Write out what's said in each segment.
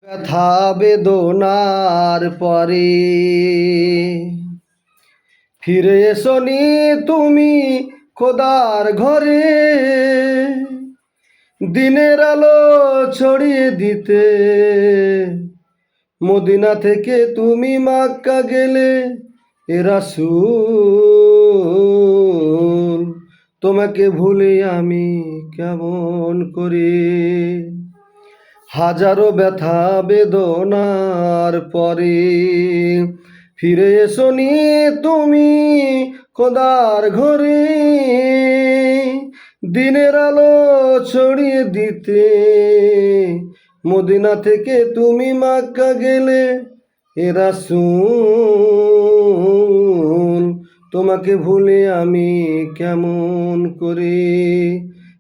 ব্যথা বেদনার পরে ফিরে এসোনি তুমি খোদার ঘরে, দিনের আলো ছড়িয়ে দিতে। মদিনা থেকে তুমি মক্কা গেলে এ রাসূল, তোমাকে ভুলে আমি কেমন করে। হাজারো ব্যথা বেদনার পরে ফিরে এসোনি তুমি খোদার ঘরে, দিনের আলো ছড়িয়ে দিতে। মদিনা থেকে তুমি মক্কা গেলে এ রাসূল, তোমাকে ভুলে আমি কেমন করে।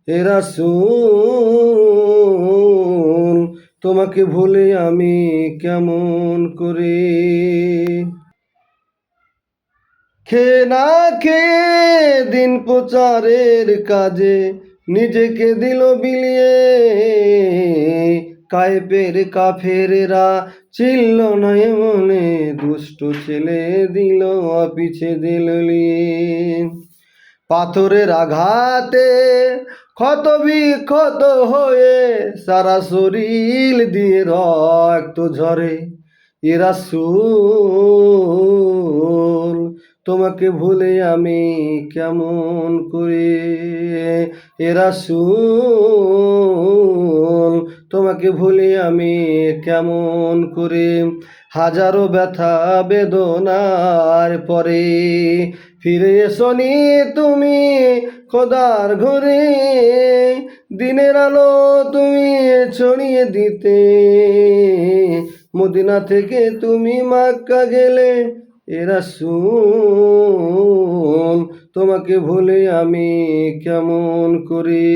এ রাসূল, তোমাকে ভুলে আমি কেমন করে। খেয়ে না খেয়ে দিন প্রচারের কাজে নিজেকে দিল বিলিয়ে, কায়েফের কাফেরেরা চিল্ল নয় মনে, দুষ্ট ছেলে দিল পিছে দিল লিয়ে। পাথরের আঘাতে ক্ষত বিক্ষত হয়ে সারা শরীর দিয়ে রক্ত ঝরে। এ রাসূল, তোমাকে ভুলে আমি কেমন করে। এ রাসূল, তোমাকে ভুলে আমি কেমন করে। হাজারো ব্যথা বেদনার পরে ফিরে এসোনি তুমি খোদার ঘরে, দিনের আলো তুমি ছড়িয়ে দিতে। মদিনা থেকে তুমি মক্কা গেলে এ রাসূল, তোমাকে ভুলে আমি কেমন করে।